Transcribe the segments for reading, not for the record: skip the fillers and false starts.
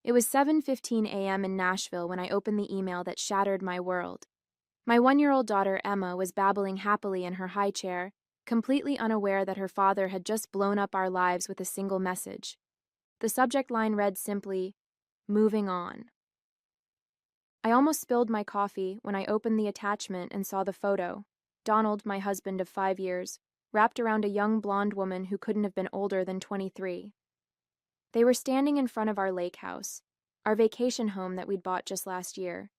It was 7:15 a.m. in Nashville when I opened the email that shattered my world. My 1-year-old daughter, Emma, was babbling happily in her high chair, completely unaware that her father had just blown up our lives with a single message. The subject line read simply, "Moving on." I almost spilled my coffee when I opened the attachment and saw the photo. Donald, my husband of 5 years, wrapped around a young blonde woman who couldn't have been older than 23. They were standing in front of our lake house, our vacation home that we'd bought just last year,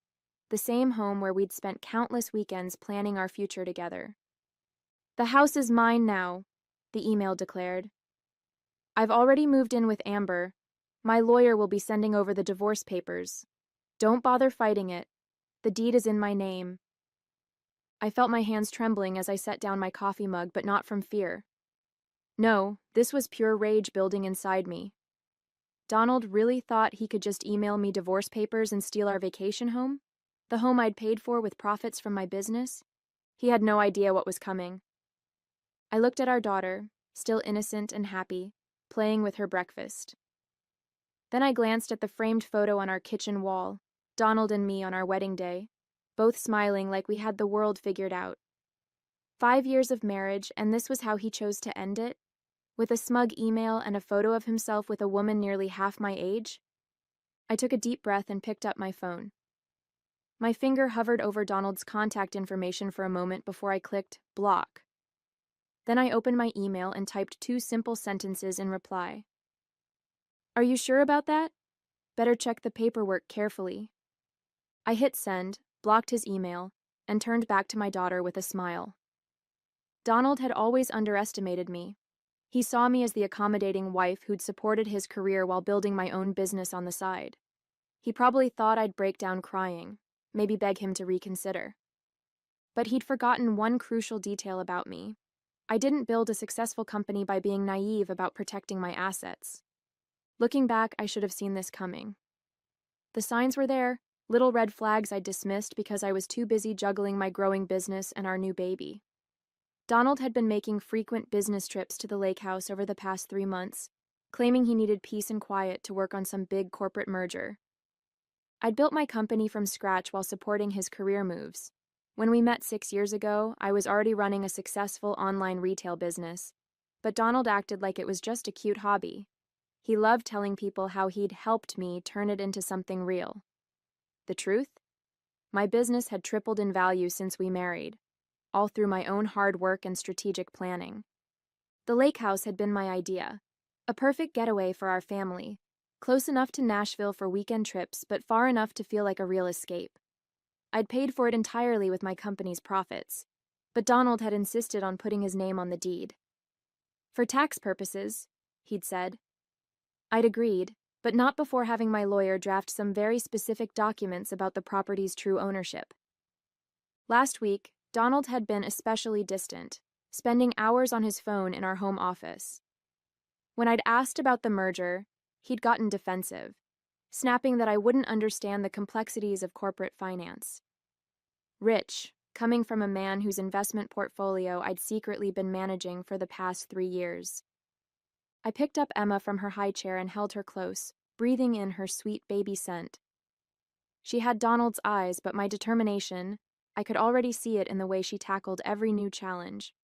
the same home where we'd spent countless weekends planning our future together. "The house is mine now," the email declared. "I've already moved in with Amber. My lawyer will be sending over the divorce papers. Don't bother fighting it. The deed is in my name." I felt my hands trembling as I set down my coffee mug, but not from fear. No, this was pure rage building inside me. Donald really thought he could just email me divorce papers and steal our vacation home? The home I'd paid for with profits from my business? He had no idea what was coming. I looked at our daughter, still innocent and happy, playing with her breakfast. Then I glanced at the framed photo on our kitchen wall, Donald and me on our wedding day, both smiling like we had the world figured out. 5 years of marriage, and this was how he chose to end it? With a smug email and a photo of himself with a woman nearly half my age? I took a deep breath and picked up my phone. My finger hovered over Donald's contact information for a moment before I clicked block. Then I opened my email and typed 2 simple sentences in reply. "Are you sure about that? Better check the paperwork carefully." I hit send, blocked his email, and turned back to my daughter with a smile. Donald had always underestimated me. He saw me as the accommodating wife who'd supported his career while building my own business on the side. He probably thought I'd break down crying, maybe beg him to reconsider. But he'd forgotten one crucial detail about me. I didn't build a successful company by being naive about protecting my assets. Looking back, I should have seen this coming. The signs were there, little red flags I'd dismissed because I was too busy juggling my growing business and our new baby. Donald had been making frequent business trips to the lake house over the past 3 months, claiming he needed peace and quiet to work on some big corporate merger. I'd built my company from scratch while supporting his career moves. When we met 6 years ago, I was already running a successful online retail business, but Donald acted like it was just a cute hobby. He loved telling people how he'd helped me turn it into something real. The truth? My business had tripled in value since we married, all through my own hard work and strategic planning. The lake house had been my idea, a perfect getaway for our family, close enough to Nashville for weekend trips, but far enough to feel like a real escape. I'd paid for it entirely with my company's profits, but Donald had insisted on putting his name on the deed. "For tax purposes," he'd said. I'd agreed, but not before having my lawyer draft some very specific documents about the property's true ownership. Last week, Donald had been especially distant, spending hours on his phone in our home office. When I'd asked about the merger, he'd gotten defensive, snapping that I wouldn't understand the complexities of corporate finance. Rich, coming from a man whose investment portfolio I'd secretly been managing for the past 3 years. I picked up Emma from her high chair and held her close, breathing in her sweet baby scent. She had Donald's eyes, but my determination, I could already see it in the way she tackled every new challenge.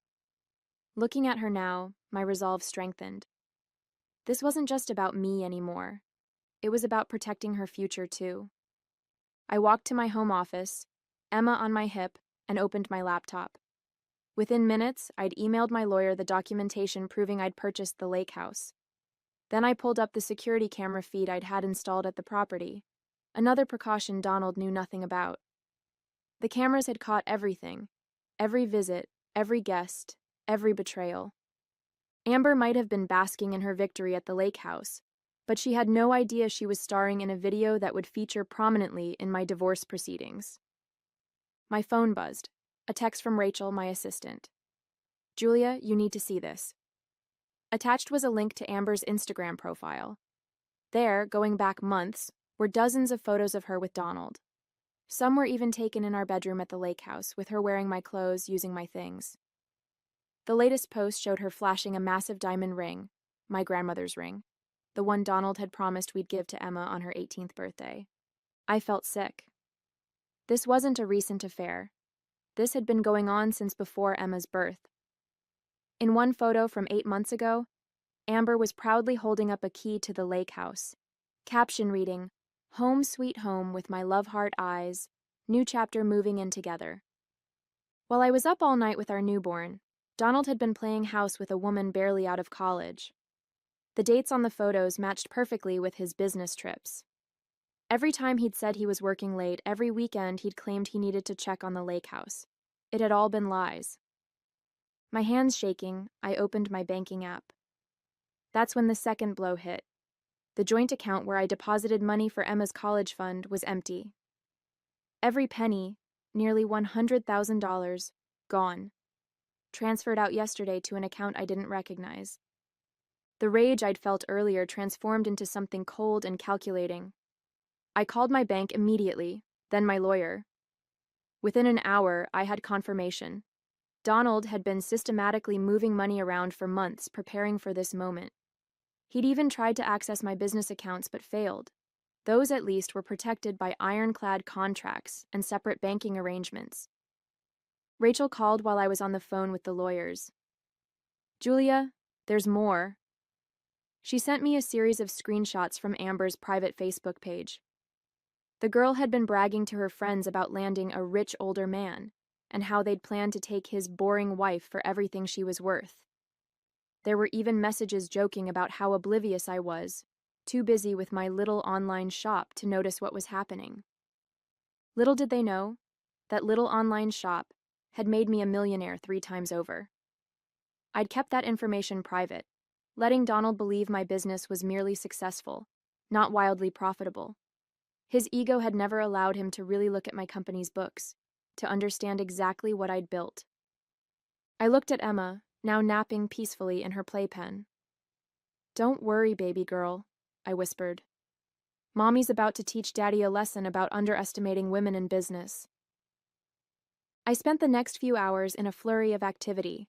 Looking at her now, my resolve strengthened. This wasn't just about me anymore. It was about protecting her future, too. I walked to my home office, Emma on my hip, and opened my laptop. Within minutes, I'd emailed my lawyer the documentation proving I'd purchased the lake house. Then I pulled up the security camera feed I'd had installed at the property, another precaution Donald knew nothing about. The cameras had caught everything, every visit, every guest, every betrayal. Amber might have been basking in her victory at the lake house, but she had no idea she was starring in a video that would feature prominently in my divorce proceedings. My phone buzzed, a text from Rachel, my assistant. "Julia, you need to see this." Attached was a link to Amber's Instagram profile. There, going back months, were dozens of photos of her with Donald. Some were even taken in our bedroom at the lake house, with her wearing my clothes, using my things. The latest post showed her flashing a massive diamond ring, my grandmother's ring, the one Donald had promised we'd give to Emma on her 18th birthday. I felt sick. This wasn't a recent affair. This had been going on since before Emma's birth. In one photo from 8 months ago, Amber was proudly holding up a key to the lake house, caption reading, "Home sweet home with my love heart eyes, new chapter moving in together." While I was up all night with our newborn, Donald had been playing house with a woman barely out of college. The dates on the photos matched perfectly with his business trips. Every time he'd said he was working late, every weekend he'd claimed he needed to check on the lake house. It had all been lies. My hands shaking, I opened my banking app. That's when the second blow hit. The joint account where I deposited money for Emma's college fund was empty. Every penny, nearly $100,000, gone. Transferred out yesterday to an account I didn't recognize. The rage I'd felt earlier transformed into something cold and calculating. I called my bank immediately, then my lawyer. Within an hour, I had confirmation. Donald had been systematically moving money around for months, preparing for this moment. He'd even tried to access my business accounts but failed. Those, at least, were protected by ironclad contracts and separate banking arrangements. Rachel called while I was on the phone with the lawyers. "Julia, there's more." She sent me a series of screenshots from Amber's private Facebook page. The girl had been bragging to her friends about landing a rich older man, and how they'd planned to take his boring wife for everything she was worth. There were even messages joking about how oblivious I was, too busy with my little online shop to notice what was happening. Little did they know, that little online shop had made me a millionaire 3 times over. I'd kept that information private, letting Donald believe my business was merely successful, not wildly profitable. His ego had never allowed him to really look at my company's books, to understand exactly what I'd built. I looked at Emma, now napping peacefully in her playpen. "Don't worry, baby girl," I whispered. "Mommy's about to teach Daddy a lesson about underestimating women in business." I spent the next few hours in a flurry of activity.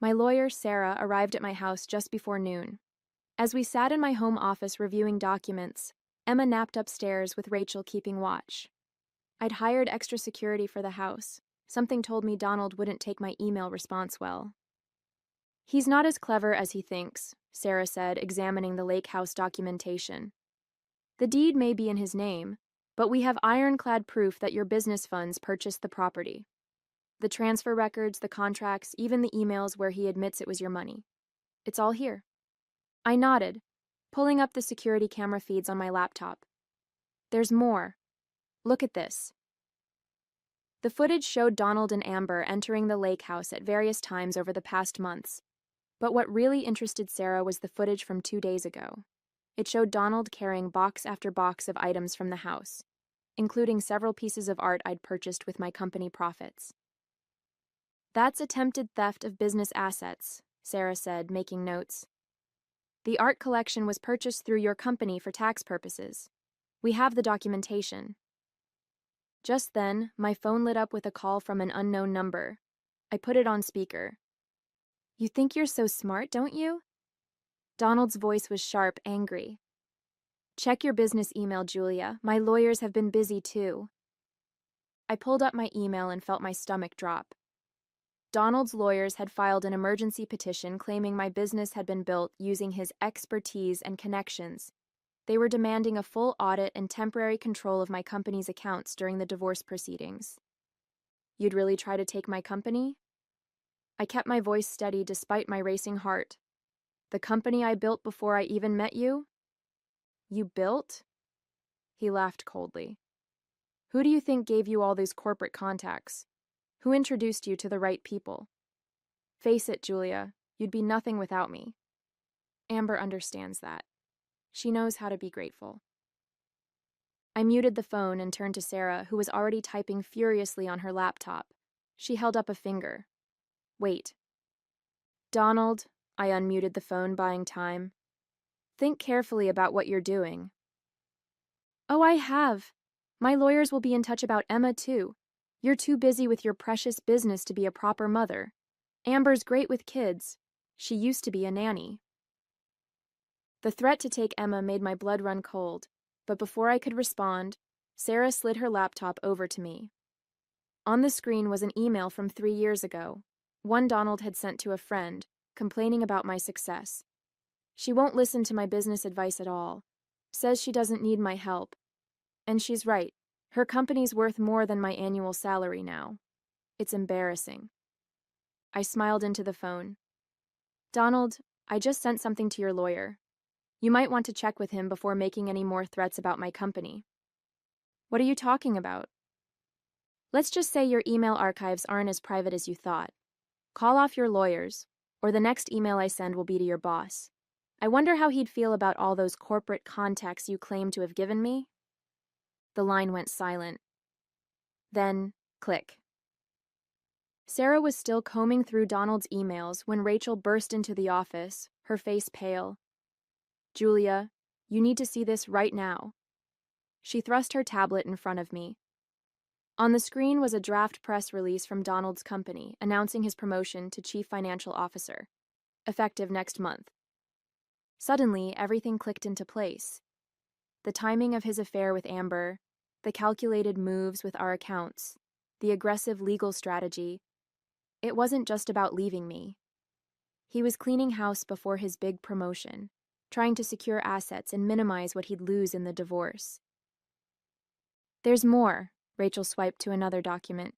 My lawyer, Sarah, arrived at my house just before noon. As we sat in my home office reviewing documents, Emma napped upstairs with Rachel keeping watch. I'd hired extra security for the house. Something told me Donald wouldn't take my email response well. "He's not as clever as he thinks," Sarah said, examining the lake house documentation. "The deed may be in his name, but we have ironclad proof that your business funds purchased the property. The transfer records, the contracts, even the emails where he admits it was your money. It's all here." I nodded, pulling up the security camera feeds on my laptop. "There's more. Look at this." The footage showed Donald and Amber entering the lake house at various times over the past months. But what really interested Sarah was the footage from 2 days ago. It showed Donald carrying box after box of items from the house, including several pieces of art I'd purchased with my company profits. "That's attempted theft of business assets," Sarah said, making notes. "The art collection was purchased through your company for tax purposes. We have the documentation." Just then, my phone lit up with a call from an unknown number. I put it on speaker. "You think you're so smart, don't you?" Donald's voice was sharp, angry. "Check your business email, Julia. My lawyers have been busy too." I pulled up my email and felt my stomach drop. Donald's lawyers had filed an emergency petition claiming my business had been built using his expertise and connections. They were demanding a full audit and temporary control of my company's accounts during the divorce proceedings. "You'd really try to take my company?" I kept my voice steady despite my racing heart. "The company I built before I even met you?" "You built?" He laughed coldly. "Who do you think gave you all these corporate contacts? Who introduced you to the right people? Face it, Julia, you'd be nothing without me." Amber understands that. She knows how to be grateful. I muted the phone and turned to Sarah, who was already typing furiously on her laptop. She held up a finger. "Wait." "Donald," I unmuted the phone, buying time. "Think carefully about what you're doing." "Oh, I have. My lawyers will be in touch about Emma, too. You're too busy with your precious business to be a proper mother. Amber's great with kids. She used to be a nanny." The threat to take Emma made my blood run cold, but before I could respond, Sarah slid her laptop over to me. On the screen was an email from 3 years ago, one Donald had sent to a friend, complaining about my success. She won't listen to my business advice at all, says she doesn't need my help. And she's right. Her company's worth more than my annual salary now. It's embarrassing. I smiled into the phone. Donald, I just sent something to your lawyer. You might want to check with him before making any more threats about my company. What are you talking about? Let's just say your email archives aren't as private as you thought. Call off your lawyers, or the next email I send will be to your boss. I wonder how he'd feel about all those corporate contacts you claim to have given me. The line went silent. Then, click. Sarah was still combing through Donald's emails when Rachel burst into the office, her face pale. Julia, you need to see this right now. She thrust her tablet in front of me. On the screen was a draft press release from Donald's company announcing his promotion to Chief Financial Officer, effective next month. Suddenly, everything clicked into place. The timing of his affair with Amber, the calculated moves with our accounts, the aggressive legal strategy. It wasn't just about leaving me. He was cleaning house before his big promotion, trying to secure assets and minimize what he'd lose in the divorce. There's more. Rachel swiped to another document.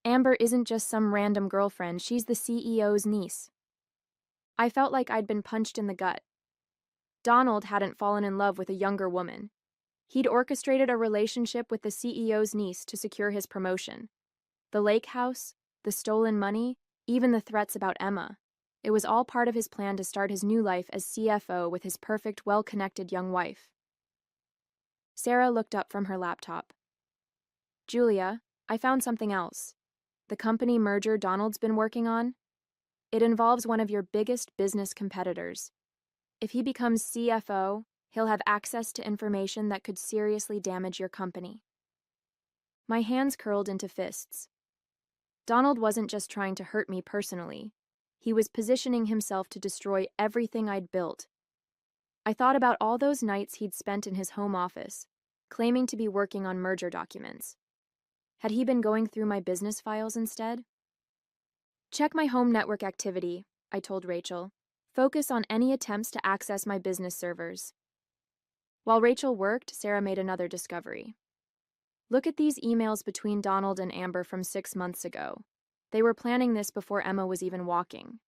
Amber isn't just some random girlfriend, she's the CEO's niece. I felt like I'd been punched in the gut. Donald hadn't fallen in love with a younger woman. He'd orchestrated a relationship with the CEO's niece to secure his promotion. The lake house, the stolen money, even the threats about Emma. It was all part of his plan to start his new life as CFO with his perfect, well-connected young wife. Sarah looked up from her laptop. Julia, I found something else. The company merger Donald's been working on? It involves one of your biggest business competitors. If he becomes CFO, he'll have access to information that could seriously damage your company. My hands curled into fists. Donald wasn't just trying to hurt me personally. He was positioning himself to destroy everything I'd built. I thought about all those nights he'd spent in his home office, claiming to be working on merger documents. Had he been going through my business files instead? Check my home network activity, I told Rachel. Focus on any attempts to access my business servers. While Rachel worked, Sarah made another discovery. Look at these emails between Donald and Amber from 6 months ago. They were planning this before Emma was even walking.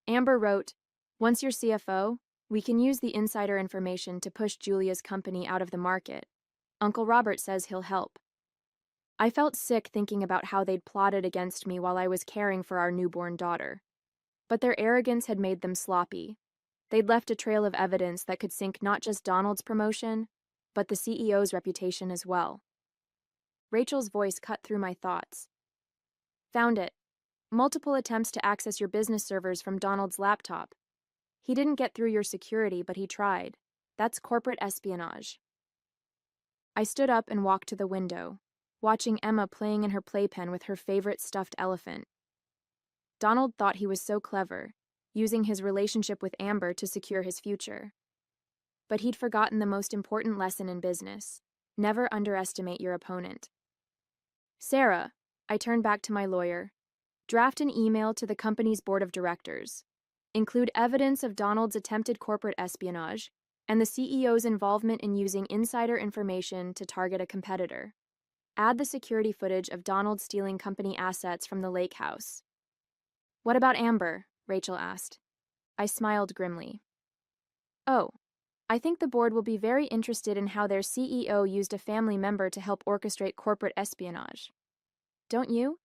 Amber wrote, "Once you're CFO, we can use the insider information to push Julia's company out of the market. Uncle Robert says he'll help." I felt sick thinking about how they'd plotted against me while I was caring for our newborn daughter. But their arrogance had made them sloppy. They'd left a trail of evidence that could sink not just Donald's promotion, but the CEO's reputation as well. Rachel's voice cut through my thoughts. Found it. Multiple attempts to access your business servers from Donald's laptop. He didn't get through your security, but he tried. That's corporate espionage. I stood up and walked to the window, watching Emma playing in her playpen with her favorite stuffed elephant. Donald thought he was so clever, using his relationship with Amber to secure his future. But he'd forgotten the most important lesson in business: never underestimate your opponent. Sarah, I turned back to my lawyer. Draft an email to the company's board of directors. Include evidence of Donald's attempted corporate espionage and the CEO's involvement in using insider information to target a competitor. Add the security footage of Donald stealing company assets from the lake house. What about Amber? Rachel asked. I smiled grimly. Oh, I think the board will be very interested in how their CEO used a family member to help orchestrate corporate espionage. Don't you?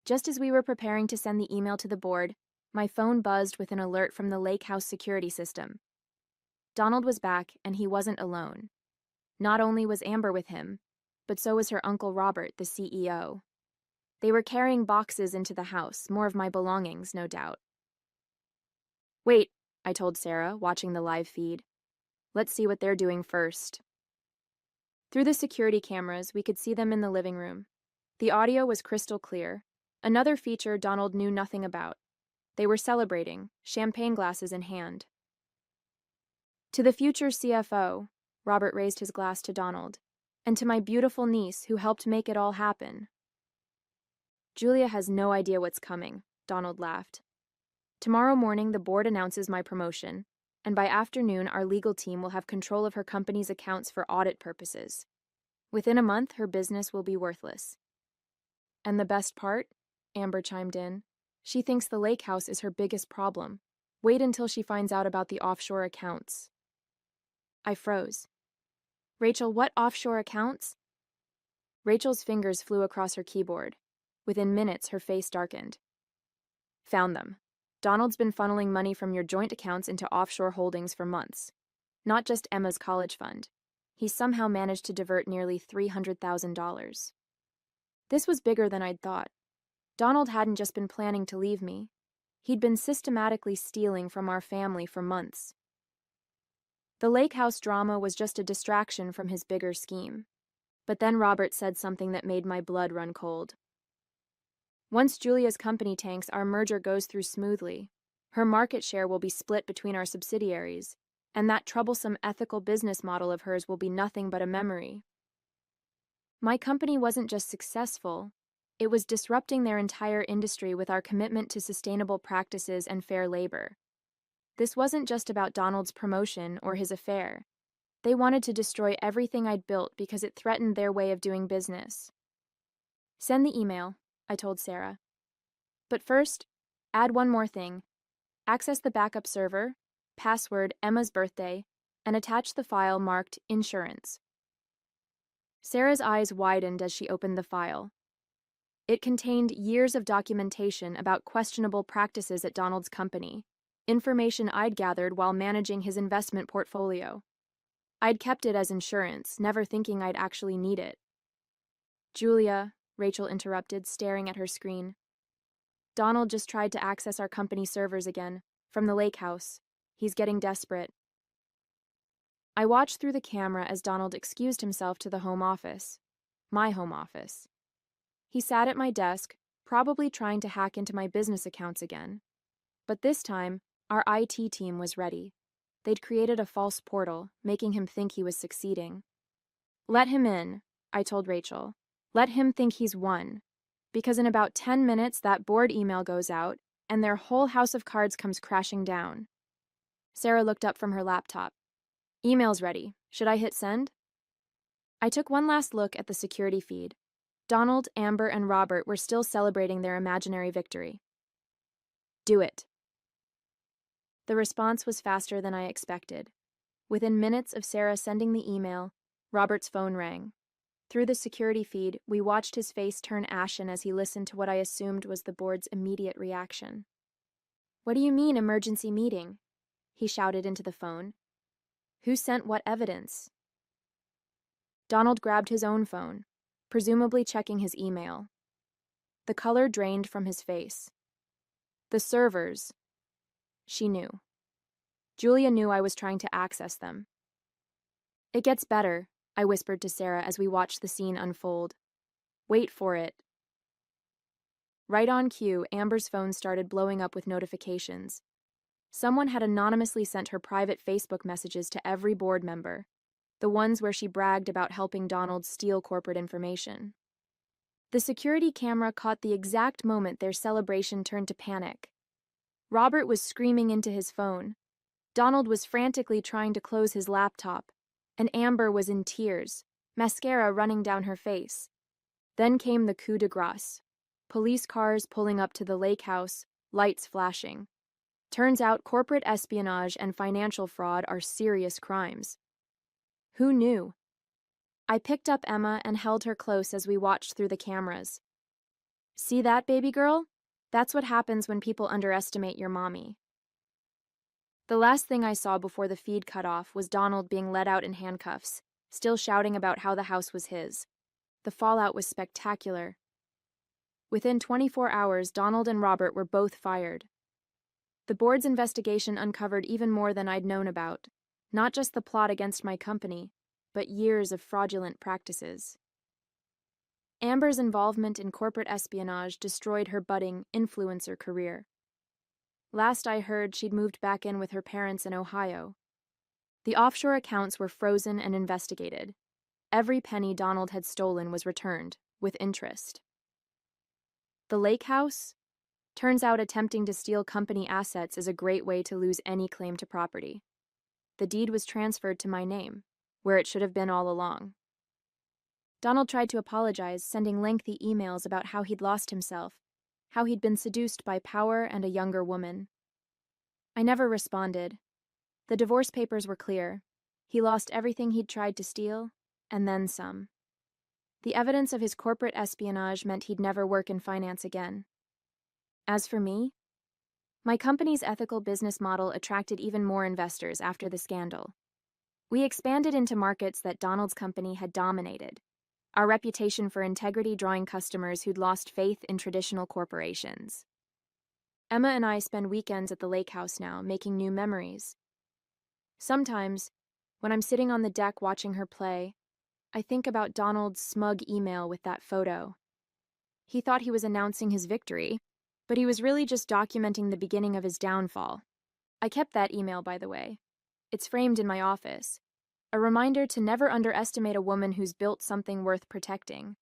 Just as we were preparing to send the email to the board, my phone buzzed with an alert from the lake house security system. Donald was back, and he wasn't alone. Not only was Amber with him, but so was her Uncle Robert, the CEO. They were carrying boxes into the house, more of my belongings, no doubt. Wait, I told Sarah, watching the live feed. Let's see what they're doing first. Through the security cameras, we could see them in the living room. The audio was crystal clear, another feature Donald knew nothing about. They were celebrating, champagne glasses in hand. To the future CFO, Robert raised his glass to Donald, and to my beautiful niece who helped make it all happen. Julia has no idea what's coming, Donald laughed. Tomorrow morning, the board announces my promotion, and by afternoon, our legal team will have control of her company's accounts for audit purposes. Within a month, her business will be worthless. And the best part? Amber chimed in. She thinks the lake house is her biggest problem. Wait until she finds out about the offshore accounts. I froze. Rachel, what offshore accounts? Rachel's fingers flew across her keyboard. Within minutes, her face darkened. Found them. Donald's been funneling money from your joint accounts into offshore holdings for months. Not just Emma's college fund. He somehow managed to divert nearly $300,000. This was bigger than I'd thought. Donald hadn't just been planning to leave me. He'd been systematically stealing from our family for months. The lake house drama was just a distraction from his bigger scheme. But then Robert said something that made my blood run cold. Once Julia's company tanks, our merger goes through smoothly. Her market share will be split between our subsidiaries, and that troublesome ethical business model of hers will be nothing but a memory. My company wasn't just successful, it was disrupting their entire industry with our commitment to sustainable practices and fair labor. This wasn't just about Donald's promotion or his affair. They wanted to destroy everything I'd built because it threatened their way of doing business. Send the email, I told Sarah. But first, add one more thing. Access the backup server, password Emma's birthday, and attach the file marked Insurance. Sarah's eyes widened as she opened the file. It contained years of documentation about questionable practices at Donald's company, information I'd gathered while managing his investment portfolio. I'd kept it as insurance, never thinking I'd actually need it. Julia, Rachel interrupted, staring at her screen. Donald just tried to access our company servers again, from the lake house. He's getting desperate. I watched through the camera as Donald excused himself to the home office. My home office. He sat at my desk, probably trying to hack into my business accounts again. But this time, our IT team was ready. They'd created a false portal, making him think he was succeeding. Let him in, I told Rachel. Let him think he's won. Because in about 10 minutes, that board email goes out, and their whole house of cards comes crashing down. Sarah looked up from her laptop. Email's ready. Should I hit send? I took one last look at the security feed. Donald, Amber, and Robert were still celebrating their imaginary victory. Do it. The response was faster than I expected. Within minutes of Sarah sending the email, Robert's phone rang. Through the security feed, we watched his face turn ashen as he listened to what I assumed was the board's immediate reaction. What do you mean, emergency meeting? He shouted into the phone. Who sent what evidence? Donald grabbed his own phone, presumably checking his email. The color drained from his face. The servers. She knew. Julia knew I was trying to access them. It gets better, I whispered to Sarah as we watched the scene unfold. Wait for it. Right on cue, Amber's phone started blowing up with notifications. Someone had anonymously sent her private Facebook messages to every board member, the ones where she bragged about helping Donald steal corporate information. The security camera caught the exact moment their celebration turned to panic. Robert was screaming into his phone. Donald was frantically trying to close his laptop, and Amber was in tears, mascara running down her face. Then came the coup de grace. Police cars pulling up to the lake house, lights flashing. Turns out corporate espionage and financial fraud are serious crimes. Who knew? I picked up Emma and held her close as we watched through the cameras. See that, baby girl? That's what happens when people underestimate your mommy. The last thing I saw before the feed cut off was Donald being led out in handcuffs, still shouting about how the house was his. The fallout was spectacular. Within 24 hours, Donald and Robert were both fired. The board's investigation uncovered even more than I'd known about, not just the plot against my company, but years of fraudulent practices. Amber's involvement in corporate espionage destroyed her budding influencer career. Last I heard, she'd moved back in with her parents in Ohio. The offshore accounts were frozen and investigated. Every penny Donald had stolen was returned, with interest. The lake house? Turns out attempting to steal company assets is a great way to lose any claim to property. The deed was transferred to my name, where it should have been all along. Donald tried to apologize, sending lengthy emails about how he'd lost himself, how he'd been seduced by power and a younger woman. I never responded. The divorce papers were clear. He lost everything he'd tried to steal, and then some. The evidence of his corporate espionage meant he'd never work in finance again. As for me, my company's ethical business model attracted even more investors after the scandal. We expanded into markets that Donald's company had dominated, our reputation for integrity drawing customers who'd lost faith in traditional corporations. Emma and I spend weekends at the lake house now, making new memories. Sometimes, when I'm sitting on the deck watching her play, I think about Donald's smug email with that photo. He thought he was announcing his victory, but he was really just documenting the beginning of his downfall. I kept that email, by the way. It's framed in my office. A reminder to never underestimate a woman who's built something worth protecting.